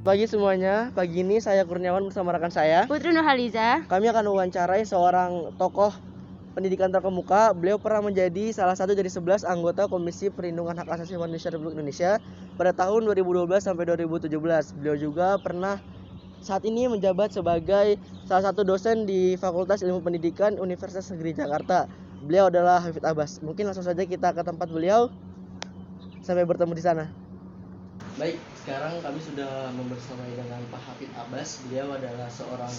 Pagi semuanya, pagi ini saya Kurniawan bersama rekan saya Putri Nurhaliza. Kami akan mewawancarai seorang tokoh pendidikan terkemuka. Beliau pernah menjadi salah satu dari 11 anggota Komisi Perlindungan Hak Asasi Manusia Republik Indonesia pada tahun 2012 sampai 2017. Beliau juga pernah saat ini menjabat sebagai salah satu dosen di Fakultas Ilmu Pendidikan Universitas Negeri Jakarta. Beliau adalah Hafid Abbas. Mungkin langsung saja kita ke tempat beliau. Sampai bertemu di sana. Baik, sekarang kami sudah membersamai dengan Pak Hafid Abbas. Beliau adalah seorang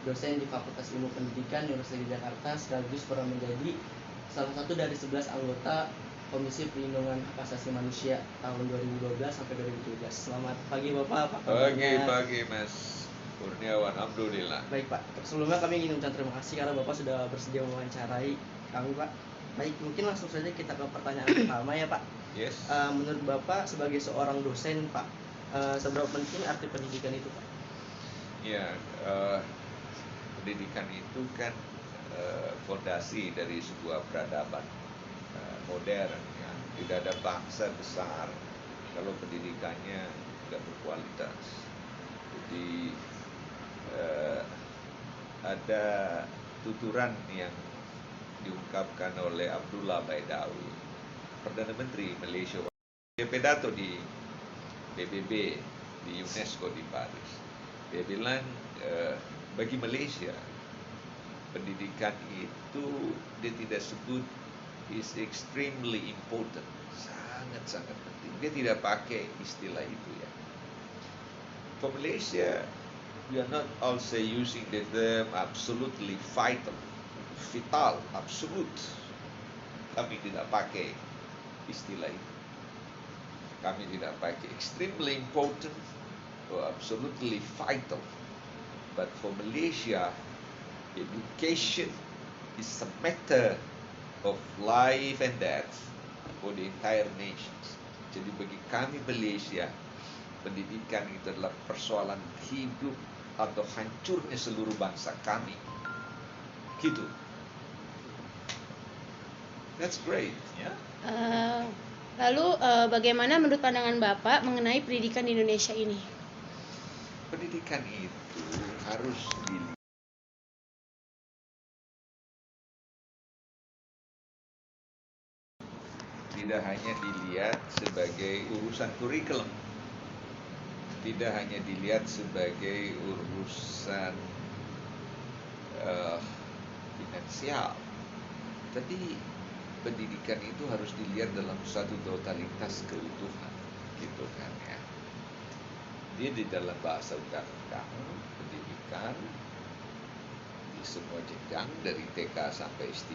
dosen di Fakultas Ilmu Pendidikan Universitas Jakarta, sekaligus pernah menjadi salah satu dari 11 anggota Komisi Perlindungan Hak Asasi Manusia tahun 2012 sampai 2017. Selamat pagi Bapak. Pagi Mas Kurniawan, alhamdulillah. Baik Pak, sebelumnya kami ingin mengucapkan terima kasih karena Bapak sudah bersedia mewawancarai kami Pak. Baik, mungkin langsung saja kita ke pertanyaan pertama ya Pak. Yes. Menurut Bapak sebagai seorang dosen Pak, seberapa penting arti pendidikan itu Pak? Ya, pendidikan itu kan fondasi dari sebuah peradaban modern. Ya. Tidak ada bangsa besar kalau pendidikannya tidak berkualitas. Jadi ada tuturan yang diungkapkan oleh Abdullah Baidawi, Perdana Menteri Malaysia. Dia pidato di PBB di UNESCO di Paris. Dia bilang bagi Malaysia pendidikan itu dia tidak sebut is extremely important, sangat-sangat penting. Dia tidak pakai istilah itu ya. For Malaysia, we are not also using the term absolutely vital, absolute. Kami tidak pakai istilah itu. Kami tidak pakai extremely important or absolutely vital. But for Malaysia, education is a matter of life and death for the entire nations. Jadi bagi kami Malaysia, pendidikan itu adalah persoalan hidup atau hancurnya seluruh bangsa kami. Gitu. That's great, ya. Lalu bagaimana menurut pandangan Bapak mengenai pendidikan di Indonesia ini? Pendidikan itu harus dilihat tidak hanya dilihat sebagai urusan kurikulum, tidak hanya dilihat sebagai urusan finansial, tapi pendidikan itu harus dilihat dalam satu totalitas keutuhan, gitu kan ya. Dia di dalam bahasa undang-undang pendidikan di semua jenjang dari TK sampai S3,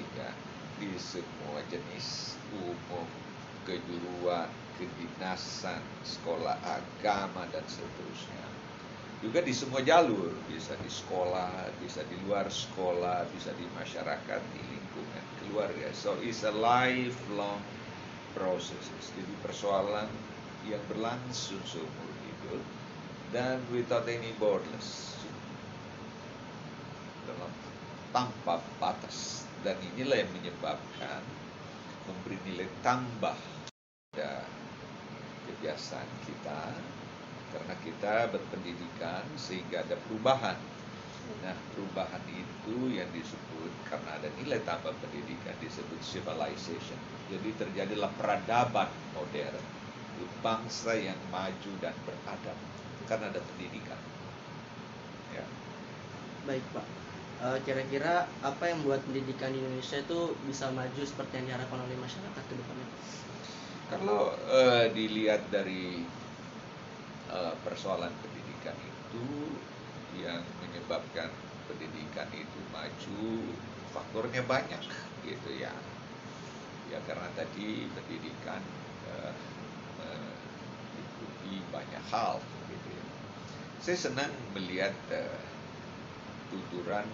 di semua jenis umum, kejuruan, kedinasan, sekolah agama dan seterusnya. Juga di semua jalur, bisa di sekolah, bisa di luar sekolah, bisa di masyarakat, di lingkungan keluarga. So it's a lifelong process. Jadi persoalan yang berlangsung seumur hidup dan without any borders, tanpa batas. Dan inilah yang menyebabkan memberi nilai tambah pada kebiasaan kita, karena kita berpendidikan sehingga ada perubahan. Nah, perubahan itu yang disebut karena ada nilai tambah pendidikan disebut civilization. Jadi terjadilah peradaban modern, bangsa yang maju dan beradab karena ada pendidikan. Ya. Baik Pak, kira-kira apa yang membuat pendidikan di Indonesia itu bisa maju seperti yang diharapkan oleh masyarakat ke depannya? Kalau dilihat dari persoalan pendidikan itu, yang menyebabkan pendidikan itu maju faktornya banyak gitu ya. Ya karena tadi pendidikan meliputi banyak hal gitu ya. Saya senang melihat tuturan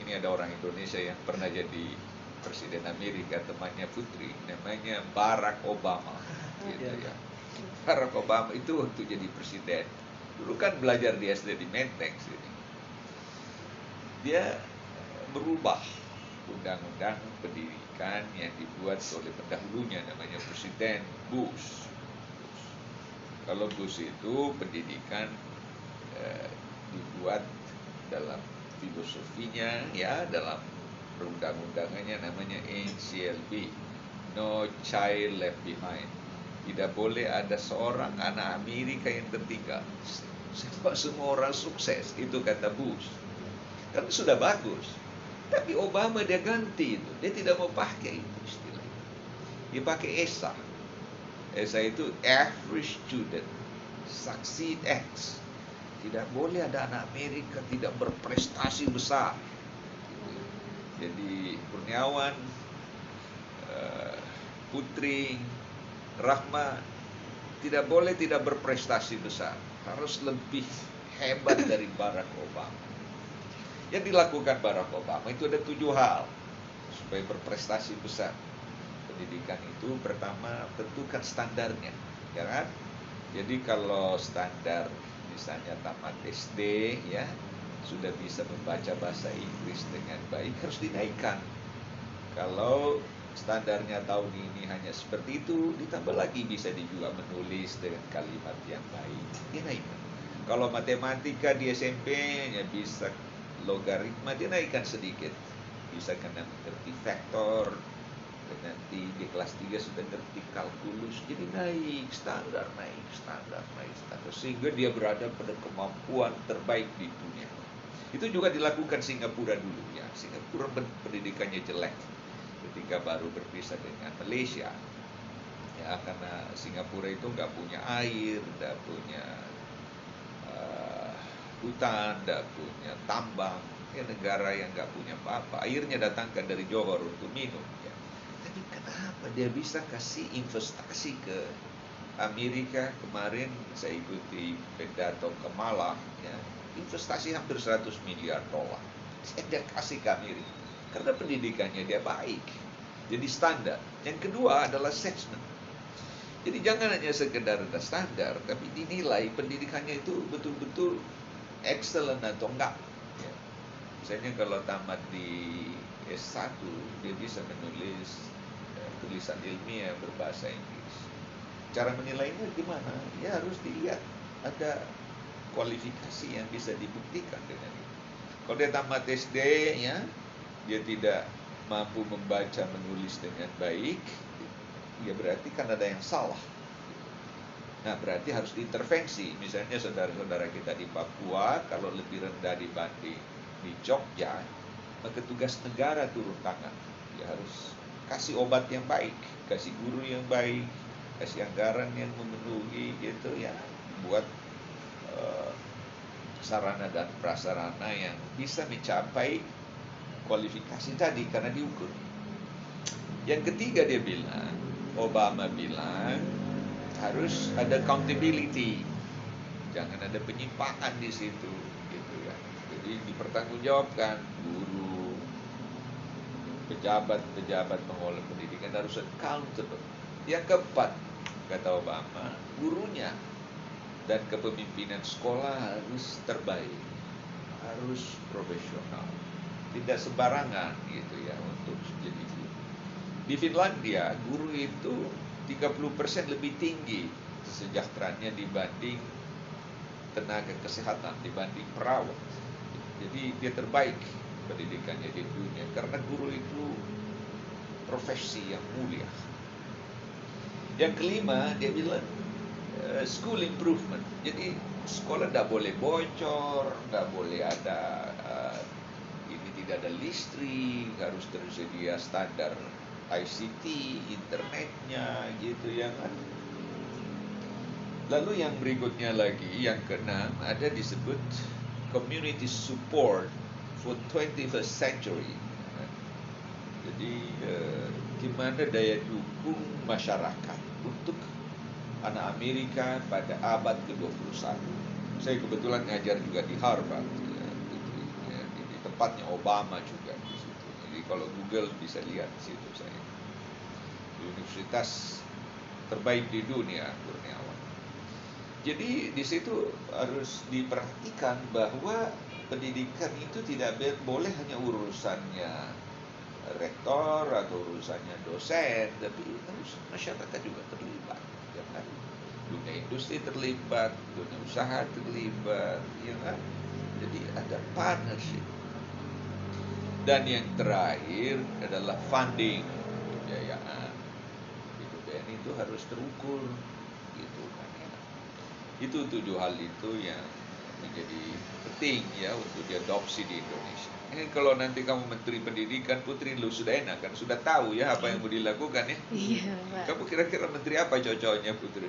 ini ada orang Indonesia yang pernah jadi Presiden Amerika, temannya Putri, namanya Barack Obama gitu ya. Barack Obama itu waktu jadi presiden dulu kan belajar di SD di Menteng sini. Dia berubah undang-undang pendidikan yang dibuat oleh pendahulunya namanya Presiden Bush. Kalau Bush itu pendidikan dibuat dalam filosofinya, ya, dalam perundang-undangannya namanya NCLB, No Child Left Behind. Tidak boleh ada seorang anak Amerika yang tertinggal. Sebab semua orang sukses, itu kata Bush. Kan sudah bagus. Tapi Obama dia ganti itu. Dia tidak mau pakai itu istilah. Dia pakai ESA. ESA itu average student succeed X. Tidak boleh ada anak Amerika tidak berprestasi besar. Jadi Kurniawan, Putri, Rahma tidak boleh tidak berprestasi besar. Harus lebih hebat dari Barack Obama. Yang dilakukan Barack Obama itu ada 7 hal supaya berprestasi besar. Pendidikan itu pertama tentukan standarnya, ya kan? Jadi kalau standar misalnya tamat SD, ya, sudah bisa membaca bahasa Inggris dengan baik, harus dinaikkan. Kalau standarnya tahun ini hanya seperti itu, ditambah lagi bisa juga menulis dengan kalimat yang baik, dinaikkan. Kalau matematika di SMP nya bisa logaritma, dinaikkan sedikit, bisa kena mengerti vektor, nanti di kelas 3 sudah ngerti kalkulus, jadi naik standar, sehingga dia berada pada kemampuan terbaik di dunia. Itu juga dilakukan Singapura dulu, ya. Singapura pendidikannya jelek ketika baru berpisah dengan Malaysia, ya, karena Singapura itu nggak punya air, nggak punya hutan, nggak punya tambang, ya, negara yang nggak punya apa-apa. Airnya datangkan dari Johor untuk minum, ya. Tapi kenapa dia bisa kasih investasi ke Amerika? Kemarin saya ikuti pidato Kamala, ya, investasi hampir 100 miliar dolar. Dia kasih ke Amerika karena pendidikannya dia baik, jadi standar. Yang kedua adalah assessment. Jadi jangan hanya sekedar ada standar, tapi dinilai pendidikannya itu betul-betul excellent atau enggak, ya. Misalnya kalau tamat di S1, dia bisa menulis tulisan ilmiah berbahasa Inggris. Cara menilainya gimana? Ya harus dilihat ada kualifikasi yang bisa dibuktikan dengan itu. Kalau dia tamat SD, ya, dia tidak mampu membaca menulis dengan baik, ya berarti kan ada yang salah. Nah, berarti harus diintervensi. Misalnya saudara-saudara kita di Papua, kalau lebih rendah dibanding di Jogja, maka tugas negara turun tangan. Dia harus kasih obat yang baik, kasih guru yang baik, kasih anggaran yang memenuhi, gitu, ya, buat sarana dan prasarana yang bisa mencapai kualifikasi tadi karena diukur. Yang ketiga dia bilang, Obama bilang, harus ada accountability, jangan ada penyimpangan di situ, gitu ya. Jadi dipertanggungjawabkan, guru, pejabat pengelola pendidikan harus accountable. Yang keempat, kata Obama, gurunya dan kepemimpinan sekolah harus terbaik, harus profesional, tidak sembarangan, gitu ya, untuk jadi guru. Di Finlandia, guru itu 30% lebih tinggi kesejahteraannya dibanding tenaga kesehatan, dibanding perawat. Jadi dia terbaik pendidikannya di dunia karena guru itu profesi yang mulia. Yang kelima, dia bilang school improvement. Jadi sekolah tidak boleh bocor, tidak boleh ada ini tidak ada listrik, harus tersedia standar ICT, internetnya, gitu ya kan. Lalu yang berikutnya lagi, yang keenam, ada disebut community support for 21st century. Jadi gimana daya dukung masyarakat untuk anak Amerika pada abad ke-21. Saya kebetulan ngajar juga di Harvard, ya, di tempatnya Obama juga di situ. Jadi kalau Google bisa lihat di situ saya. Di universitas terbaik di dunia, Kurniawan. Jadi di situ harus diperhatikan bahwa pendidikan itu tidak boleh hanya urusannya rektor atau urusannya dosen, tapi harus masyarakat juga terlibat. Jangan dunia dunia industri terlibat, dunia usaha terlibat, ya kan? Jadi ada partnership. Dan yang terakhir adalah funding, pembiayaan. Itu BNI itu harus terukur, gitu kan ya. Itu 7 hal itu yang menjadi penting ya untuk diadopsi di Indonesia. Ini kalau nanti kamu Menteri Pendidikan, Putri, lu sudah enak kan, sudah tahu ya apa yang mau dilakukan ya. Iya, Pak. Kamu kira-kira menteri apa cocoknya, Putri?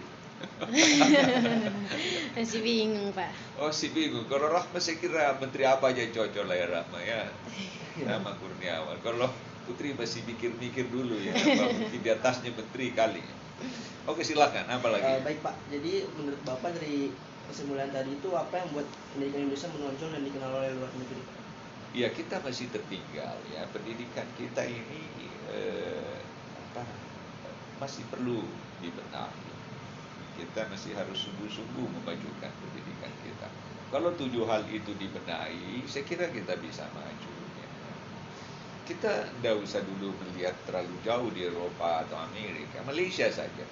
Masih bingung, Pak. Oh, si bingung. Kalau Rahma saya kira menteri apa aja cocok lah ya Rahma ya. Nama Kurniawan. Kalau Putri masih mikir-mikir dulu ya, apa mungkin di atasnya menteri kali. Oke, silakan. Apa lagi? Baik Pak, jadi menurut Bapak dari kesimpulan tadi itu apa yang membuat pendidikan Indonesia menonjol dan dikenal oleh luar negeri? Ya, kita masih tertinggal ya. Pendidikan kita ini masih perlu dibenahi. Kita masih harus sungguh-sungguh memajukan pendidikan kita. Kalau 7 hal itu dibenahi, saya kira kita bisa maju. Ya. Kita tidak usah dulu melihat terlalu jauh di Eropa atau Amerika, Malaysia saja.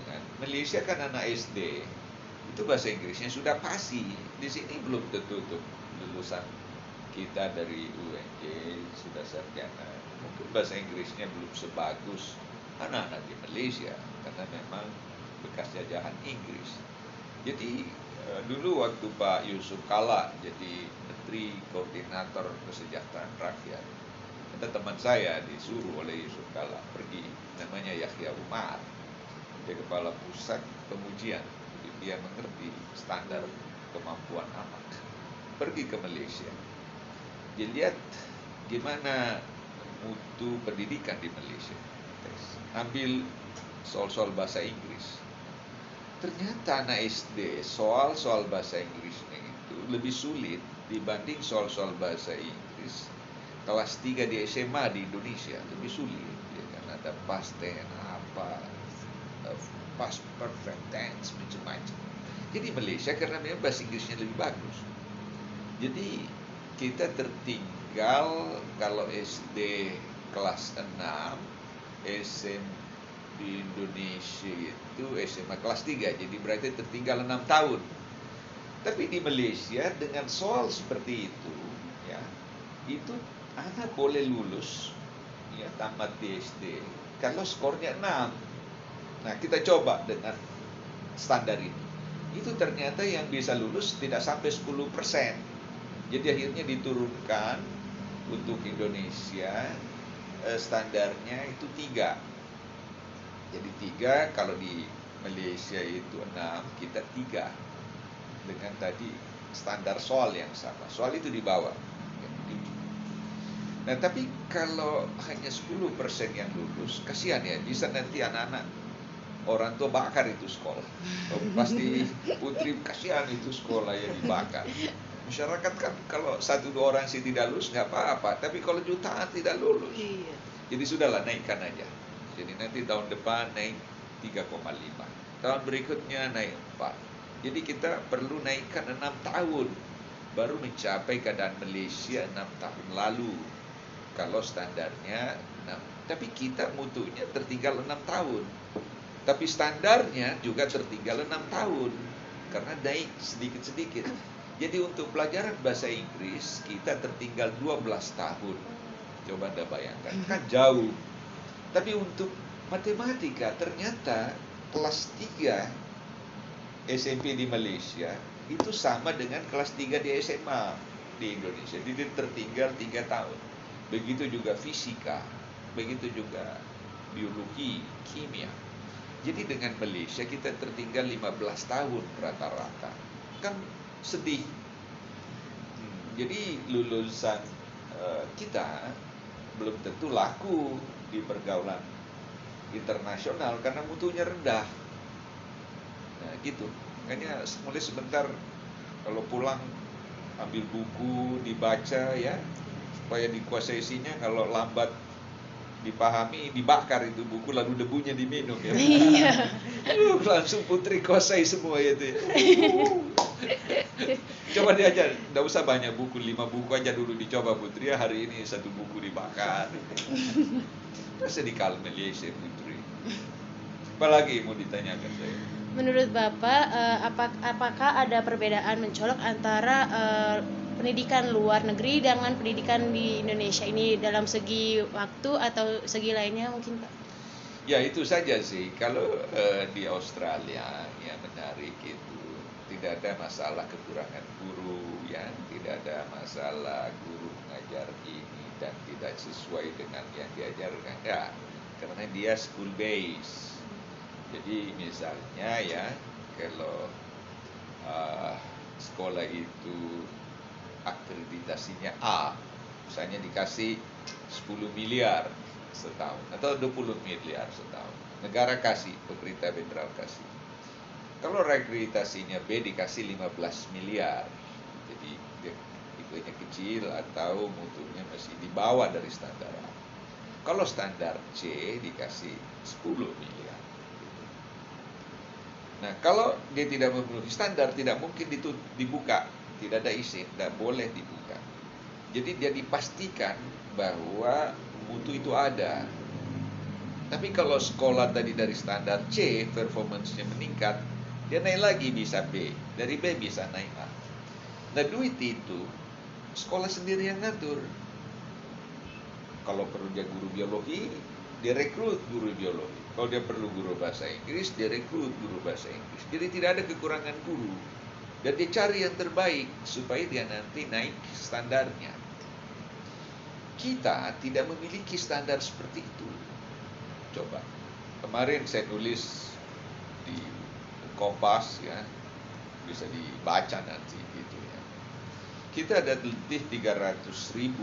Kan? Malaysia kan anak SD, itu bahasa Inggrisnya sudah pasti. Di sini belum tertutup lulusan kita dari UNJ sudah sarjana. Mungkin bahasa Inggrisnya belum sebagus anak-anak di Malaysia karena memang bekas jajahan Inggris. Jadi dulu waktu Pak Yusuf Kalla jadi Menteri Koordinator Kesejahteraan Rakyat, ada teman saya disuruh oleh Yusuf Kalla pergi, namanya Yahya Umar, dia kepala pusat pengujian, jadi dia mengerti standar kemampuan anak, pergi ke Malaysia. Dia lihat gimana mutu pendidikan di Malaysia, ambil soal-soal bahasa Inggris. Ternyata anak SD soal-soal bahasa Inggrisnya itu lebih sulit dibanding soal-soal bahasa Inggris kelas 3 di SMA di Indonesia, lebih sulit ya, karena ada past tense past perfect tense macam-macam. Jadi Malaysia karena memang bahasa Inggrisnya lebih bagus. Jadi kita tertinggal kalau SD kelas 6, SMP di Indonesia itu SMA kelas 3, jadi berarti tertinggal 6 tahun. Tapi di Malaysia dengan soal seperti itu ya, itu anak boleh lulus ya tamat di SD kalau skornya 6. Nah, kita coba dengan standar ini. Itu ternyata yang bisa lulus tidak sampai 10%. Jadi akhirnya diturunkan untuk Indonesia standarnya itu 3. Jadi 3, kalau di Malaysia itu 6, kita 3. Dengan tadi standar soal yang sama. Soal itu di bawah. Nah, tapi kalau hanya 10% yang lulus, kasihan ya, bisa nanti anak-anak orang tua bakar itu sekolah. Pasti Putri kasihan itu sekolah yang dibakar. Masyarakat kan kalau 1-2 orang sih tidak lulus nggak apa-apa, tapi kalau jutaan tidak lulus. Iya. Jadi sudahlah, naikkan aja. Jadi nanti tahun depan naik 3,5. Tahun berikutnya naik 4. Jadi kita perlu naikkan 6 tahun. Baru mencapai keadaan Malaysia 6 tahun lalu. Kalau standarnya 6. Tapi kita mutunya tertinggal 6 tahun. Tapi standarnya juga tertinggal 6 tahun. Karena naik sedikit-sedikit. Jadi untuk pelajaran bahasa Inggris kita tertinggal 12 tahun. Coba Anda bayangkan, kan jauh. Tapi untuk matematika ternyata kelas 3 SMP di Malaysia itu sama dengan kelas 3 di SMA di Indonesia. Jadi tertinggal 3 tahun. Begitu juga fisika, begitu juga biologi, kimia. Jadi dengan Malaysia kita tertinggal 15 tahun rata-rata. Kan sedih. Jadi lulusan kita belum tentu laku di pergaulan internasional karena mutunya rendah. Nah, gitu. Makanya mulai sebentar kalau pulang ambil buku dibaca ya, supaya dikuasai isinya. Kalau lambat dipahami, dibakar itu buku lalu debunya diminum ya. Iya. Langsung Putri kuasai semua itu ya. Coba diajar, tidak usah banyak buku, 5 buku aja dulu dicoba Putri ya. Hari ini 1 buku dibakar. Sedih kalau Malaysia Putri. Apalagi mau ditanyakan saya? Menurut Bapak, apakah ada perbedaan mencolok antara pendidikan luar negeri dengan pendidikan di Indonesia ini dalam segi waktu atau segi lainnya mungkin, Pak? Ya itu saja sih. Kalau di Australia ya menarik itu tidak ada masalah kekurangan guru, ya tidak ada masalah guru mengajar ini dan tidak sesuai dengan yang diajarkan. Ya, karena dia school base. Jadi misalnya ya kalau sekolah itu akreditasinya A, misalnya dikasih 10 miliar setahun atau 20 miliar setahun. Negara kasih, pemerintah federal kasih. Kalau akreditasinya B dikasih 15 miliar. Jadi dia tipenya kecil atau mutunya masih di bawah dari standar A. Kalau standar C dikasih 10 miliar. Nah, kalau dia tidak memenuhi standar, tidak mungkin dibuka, tidak ada izin, tidak boleh dibuka. Jadi dia dipastikan bahwa mutu itu ada. Tapi kalau sekolah tadi dari standar C, performance-nya meningkat, dia naik lagi bisa B, dari B bisa naik A. Nah, duit itu sekolah sendiri yang ngatur. Kalau perlu dia guru biologi, dia rekrut guru biologi. Kalau dia perlu guru bahasa Inggris, dia rekrut guru bahasa Inggris. Jadi tidak ada kekurangan guru. Dan dia cari yang terbaik supaya dia nanti naik standarnya. Kita tidak memiliki standar seperti itu. Coba, kemarin saya nulis di Kompas ya, bisa dibaca nanti gitu ya. Kita ada lebih 300.000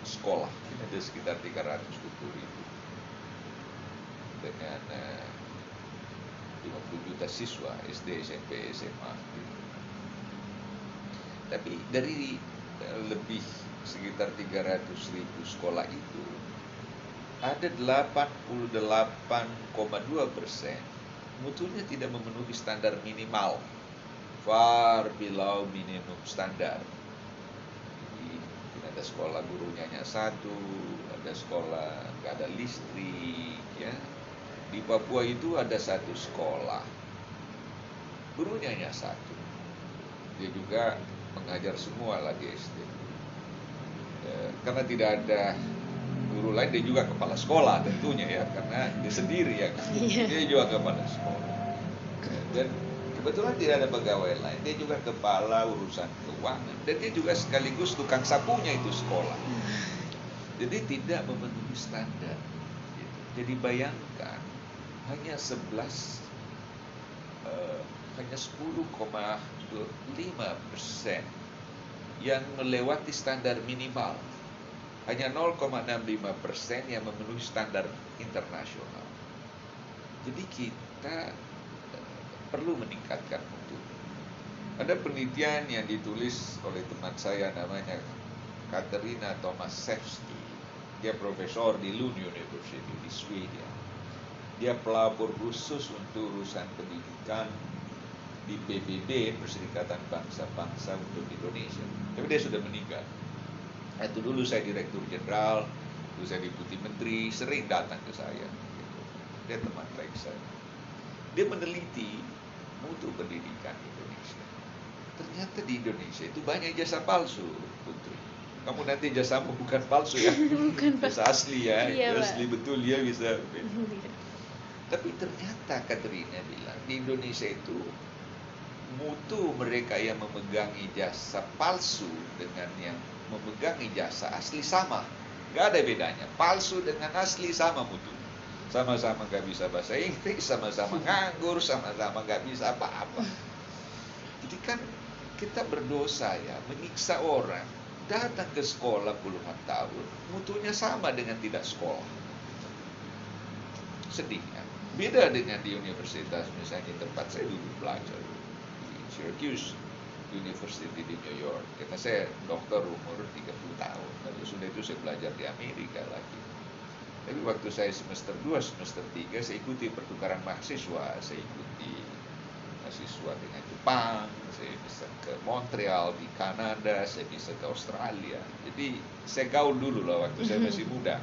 sekolah, ada sekitar 320.000 dengan 50 juta siswa SD, SMP, SMA gitu. Tapi dari lebih sekitar 300.000 sekolah itu ada 88,2% mutunya tidak memenuhi standar minimal, far below minimum standar. Jadi ada sekolah gurunya hanya satu, ada sekolah nggak ada listrik ya. Di Papua itu ada satu sekolah, gurunya hanya satu. Dia juga mengajar semua lagi SD. Karena tidak ada guru lain, dia juga kepala sekolah tentunya ya, karena dia sendiri ya, dia juga kepala sekolah. Dan kebetulan tidak ada pegawai lain, dia juga kepala urusan keuangan, dan dia juga sekaligus tukang sapunya itu sekolah. Jadi tidak memenuhi standar. Jadi bayangkan hanya 10,5% yang melewati standar minimal, hanya 0,65% yang memenuhi standar internasional. Jadi kita perlu meningkatkan mutu. Ada penelitian yang ditulis oleh teman saya namanya Katarina Tomaszewski. Dia profesor di Lund University di Swedia. Dia pelapor khusus untuk urusan pendidikan di PBB, Perserikatan Bangsa-Bangsa untuk Indonesia. Tapi dia sudah meninggal. Itu dulu saya Direktur Jenderal, dulu saya Deputi Menteri, sering datang ke saya. Dia teman baik saya. Dia meneliti mutu pendidikan Indonesia. Ternyata di Indonesia itu banyak ijazah palsu, Putri. Kamu nanti jasamu bukan palsu ya, Bukan, Pak. jasa asli ya, Iya, asli Pak. betul ya bisa. Tapi ternyata Katrina bilang di Indonesia itu mutu mereka yang memegang ijazah palsu dengan yang memegang ijazah asli sama, gak ada bedanya. Palsu dengan asli sama mutu, sama-sama gak bisa bahasa Inggris, sama-sama nganggur, sama-sama gak bisa apa-apa. Jadi kan kita berdosa ya, menyiksa orang datang ke sekolah puluhan tahun, mutunya sama dengan tidak sekolah. Sedih kan? Beda dengan di universitas, misalnya tempat saya dulu belajar di Syracuse University di New York. Karena saya dokter umur 30 tahun, lalu sudah itu saya belajar di Amerika lagi. Tapi waktu saya semester 2, semester 3, saya ikuti pertukaran mahasiswa. Saya ikuti mahasiswa dengan Jepang, saya bisa ke Montreal di Kanada, saya bisa ke Australia. Jadi saya gaul dulu lah waktu saya masih muda.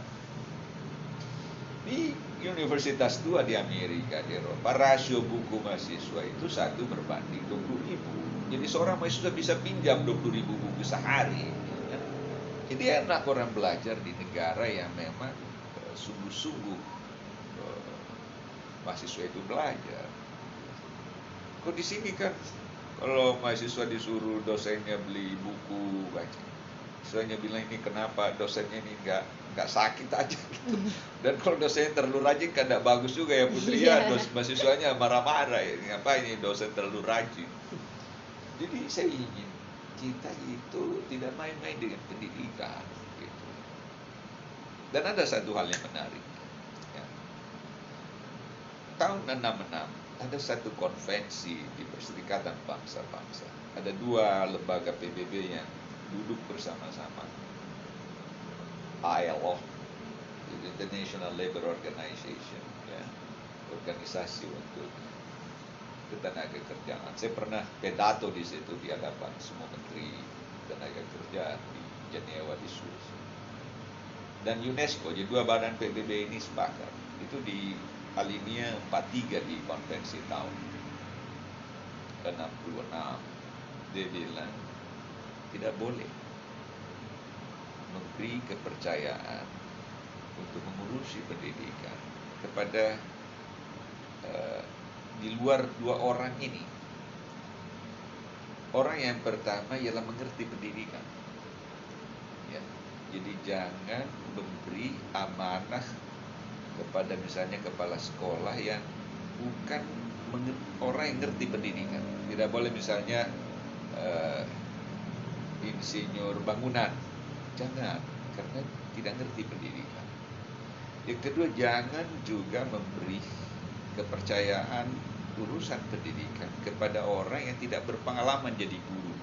Di universitas tua di Amerika, di Eropa, rasio buku mahasiswa itu 1/20.000. Jadi seorang mahasiswa bisa pinjam 20.000 buku sehari. Ya. Jadi enak orang belajar di negara yang memang sungguh-sungguh mahasiswa itu belajar. Kok di sini kan kalau mahasiswa disuruh dosennya beli buku baca, dosennya bilang ini kenapa dosennya ini nggak sakit aja gitu. Dan kalau dosennya terlalu rajin kan nggak bagus juga ya Putri ya, mahasiswanya marah-marah ya, ngapain ini dosen terlalu rajin. Jadi saya ingin kita itu tidak main-main dengan pendidikan gitu. Dan ada satu hal yang menarik ya. Tahun 66 ada satu konvensi di Perserikatan Bangsa-Bangsa. Ada 2 lembaga PBB yang duduk bersama-sama. ILO, International Labour Organization, ya, organisasi untuk ketenaga kerjaan. Saya pernah pidato di situ di hadapan semua menteri tenaga kerja di Jenewa di Swiss. Dan UNESCO, jadi 2 badan PBB ini sepakat. Itu di alinea 43 di konvensi tahun 66. Dia bilang tidak boleh memberi kepercayaan untuk mengurusi pendidikan kepada di luar 2 orang ini. Orang yang pertama ialah mengerti pendidikan. Ya. Jadi jangan memberi amanah kepada misalnya kepala sekolah yang bukan orang yang ngerti pendidikan. Tidak boleh misalnya insinyur bangunan, jangan, karena tidak ngerti pendidikan. Yang kedua, jangan juga memberi kepercayaan urusan pendidikan kepada orang yang tidak berpengalaman jadi guru.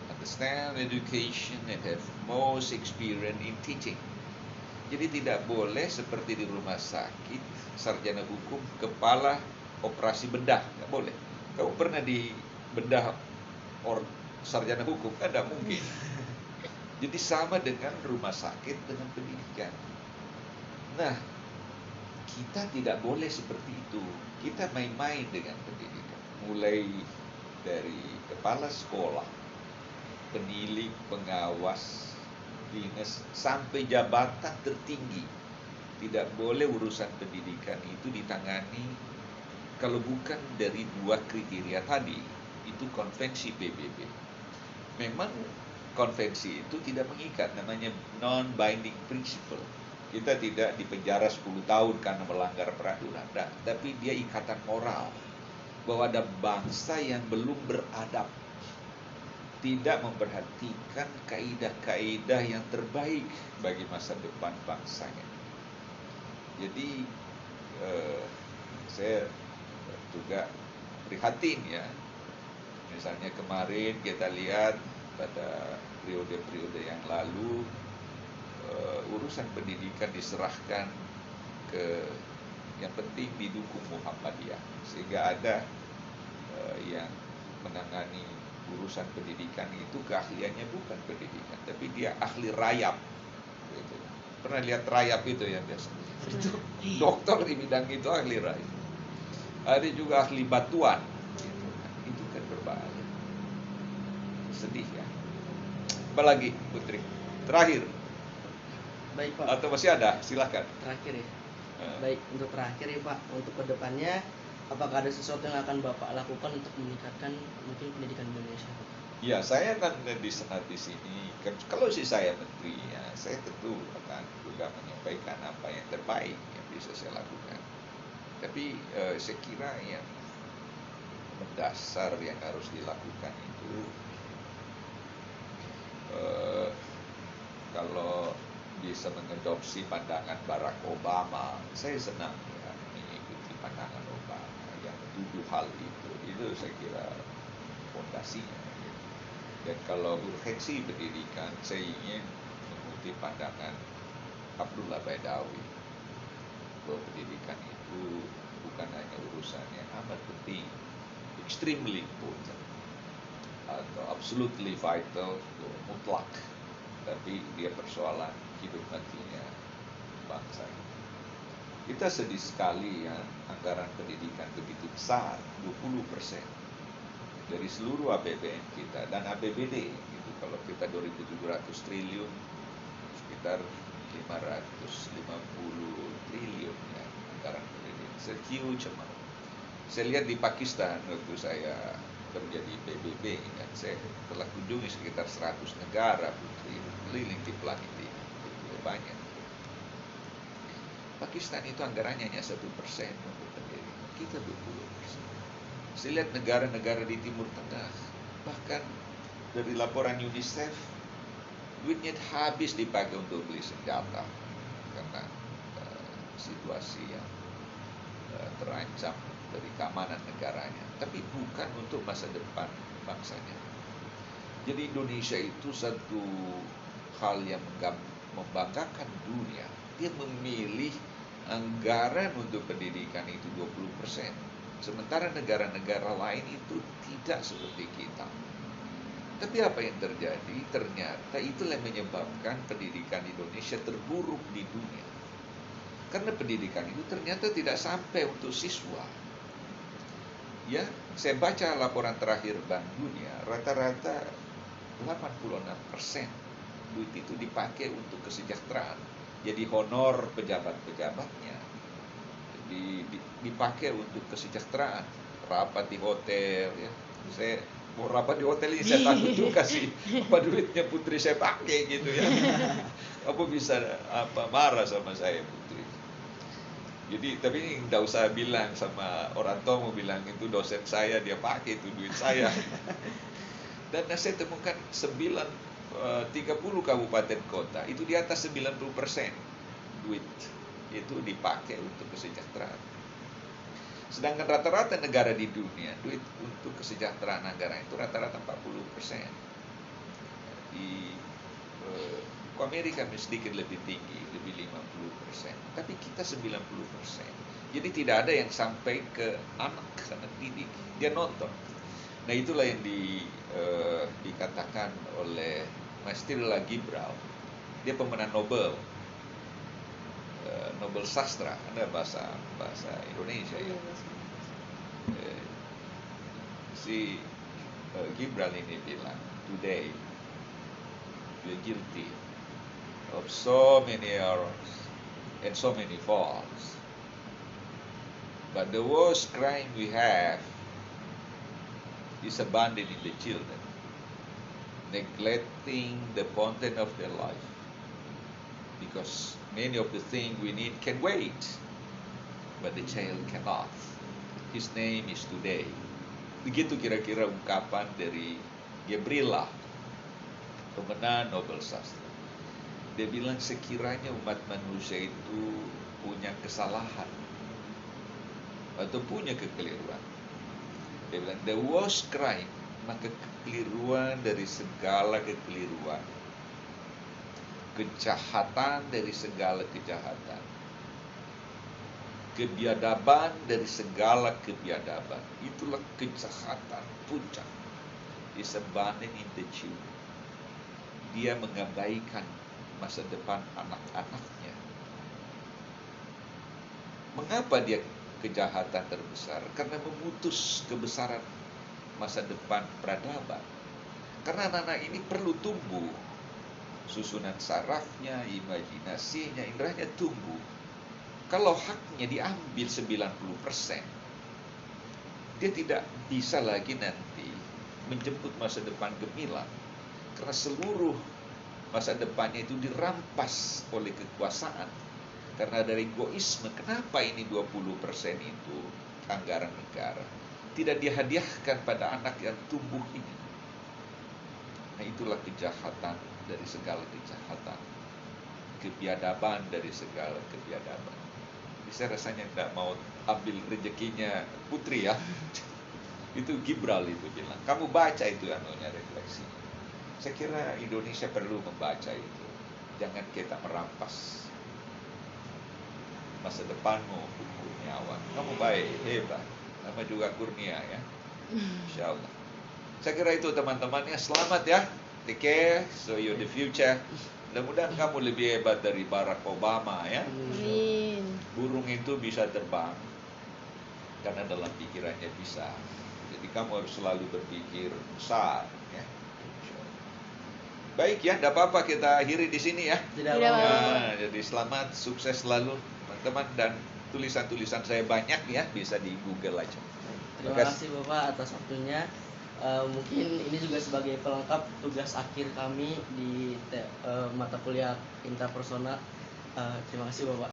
Understand education and have most experience in teaching. Jadi tidak boleh seperti di rumah sakit, sarjana hukum, kepala operasi bedah, nggak boleh. Kamu pernah di bedah sarjana hukum? Kan tidak mungkin. Jadi sama dengan rumah sakit dengan pendidikan. Nah, kita tidak boleh seperti itu. Kita main-main dengan pendidikan. Mulai dari kepala sekolah, penilik, pengawas, dinas, sampai jabatan tertinggi. Tidak boleh urusan pendidikan itu ditangani kalau bukan dari 2 kriteria tadi. Itu konvensi PBB. Memang konvensi itu tidak mengikat, namanya non-binding principle. Kita tidak dipenjara 10 tahun karena melanggar peraturan, tapi dia ikatan moral bahwa ada bangsa yang belum beradab, tidak memperhatikan kaidah-kaidah yang terbaik bagi masa depan bangsanya. Jadi saya juga prihatin ya. Misalnya kemarin kita lihat pada periode-periode yang lalu urusan pendidikan diserahkan ke yang penting didukung Muhammadiyah, sehingga ada yang menangani urusan pendidikan itu keahliannya bukan pendidikan, tapi dia ahli rayap. Gitu. Pernah lihat rayap itu yang biasa? Itu dokter di bidang itu ahli rayap. Ada juga ahli batuan. Gitu. Itu kan berbahaya. Sedih ya. Apalagi Putri? Terakhir. Baik Pak. Atau masih ada? Silakan. Terakhir ya. Baik, untuk terakhir ya Pak, untuk kedepannya apakah ada sesuatu yang akan Bapak lakukan untuk meningkatkan mungkin pendidikan Indonesia? Ya, saya akan di sini. Kalau sih saya menteri, ya, saya tentu akan juga menyampaikan apa yang terbaik yang bisa saya lakukan. Tapi saya kira yang mendasar yang harus dilakukan itu kalau bisa mengadopsi pandangan Barack Obama, saya senang ya mengikuti pandangan Obama yang 7 hal itu saya kira fondasinya. Dan kalau urgensi pendidikan, saya ingin mengikuti pandangan Abdullah Baidawi bahwa pendidikan itu bukan hanya urusan yang amat penting, extremely important, atau absolutely vital, mutlak, tapi dia persoalan hidup matinya bangsa ini. Kita sedih sekali ya, anggaran pendidikan begitu besar, 20% dari seluruh APBN kita dan APBD gitu. Kalau kita 2.700 triliun, sekitar 550 triliun ya anggaran pendidikan. It's a huge amount. Saya lihat di Pakistan waktu saya kerja di PBB kan, saya telah kunjungi sekitar 100 negara putri keliling di planet ini, itu banyak. Pakistan itu anggarannya hanya 1% untuk pendidikan, kita 20%. Saya lihat negara-negara di Timur Tengah, bahkan dari laporan UNICEF, duitnya habis dipakai untuk beli senjata karena situasi yang terancam dari keamanan negaranya, tapi bukan untuk masa depan bangsanya. Jadi Indonesia itu satu hal yang membanggakan dunia. Dia memilih anggaran untuk pendidikan itu 20%. Sementara negara-negara lain itu tidak seperti kita. Tapi apa yang terjadi? Ternyata itulah yang menyebabkan pendidikan Indonesia terburuk di dunia. Karena pendidikan itu ternyata tidak sampai untuk siswa. Ya, saya baca laporan terakhir Bank Dunia, rata-rata 86% duit itu dipakai untuk kesejahteraan. Jadi honor pejabat-pejabatnya dipakai untuk kesejahteraan, rapat di hotel ya. Saya mau rapat di hotel ini saya takut juga sih apa duitnya putri saya pakai gitu ya. Apa bisa marah sama saya putri. Jadi tapi ini nggak usah bilang sama orang tua, mau bilang itu dosen saya, dia pakai itu duit saya. Dan saya temukan 30 kabupaten kota itu di atas 90% duit itu dipakai untuk kesejahteraan. Sedangkan rata-rata negara di dunia duit untuk kesejahteraan negara itu rata-rata 40%. Di Amerika sedikit lebih tinggi, lebih 50%. Tapi kita 90%. Jadi tidak ada yang sampai ke anak didik, dia nonton. Nah itulah yang dikatakan oleh Mastrila Gibral. Dia pemenang Nobel. Nobel Sastra, ada bahasa Indonesia ya. Si Gibral ini bilang, today we're guilty of so many errors and so many faults. But the worst crime we have is abandoning the children, neglecting the content of their life. Because many of the things we need can wait, but the child cannot. His name is today. Begitu kira-kira ungkapan dari Gabriela, pemenang Nobel Sastra. Dia bilang sekiranya umat manusia itu punya kesalahan atau punya kekeliruan, dia bilang the worst crime, maka kekeliruan dari segala kekeliruan, kejahatan dari segala kejahatan, kebiadaban dari segala kebiadaban, itulah kejahatan puncak. Is abandoning the children. Dia mengabaikan masa depan anak-anaknya. Mengapa dia kejahatan terbesar? Karena memutus kebesaran masa depan peradaban. Karena anak-anak ini perlu tumbuh, susunan sarafnya, imajinasinya, indranya tumbuh. Kalau haknya diambil 90%, dia tidak bisa lagi nanti menjemput masa depan gemilang. Karena seluruh masa depannya itu dirampas oleh kekuasaan. Karena dari egoisme, kenapa ini 20% itu anggaran negara tidak dihadiahkan pada anak yang tumbuh ini? Nah itulah kejahatan dari segala kejahatan, kebiadaban dari segala kebiadaban. Jadi saya rasanya tidak mau ambil rezekinya putri ya. Itu Gibral itu bilang, kamu baca itu anunya refleksi. Saya kira Indonesia perlu membaca itu. Jangan kita merampas masa depanmu, Kurniawan. Kamu baik, hebat. Nama juga Kurnia ya. Insya Allah. Saya kira itu teman-temannya. Selamat ya. Take care. So you the future. Mudah-mudahan kamu lebih hebat dari Barack Obama ya. Amin. burung itu bisa terbang karena dalam pikirannya bisa. Jadi kamu harus selalu berpikir besar, ya. Baik ya, tidak apa-apa kita akhiri di sini ya. Tidak Tidak apa-apa. apa-apa. Nah, jadi selamat, sukses selalu teman-teman, dan tulisan-tulisan saya banyak ya, bisa di Google aja. Terima kasih Bapak atas waktunya. Mungkin ini juga sebagai pelengkap tugas akhir kami di mata kuliah interpersonal. Terima kasih Bapak.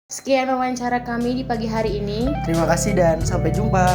Sekian wawancara kami di pagi hari ini. Terima kasih dan sampai jumpa.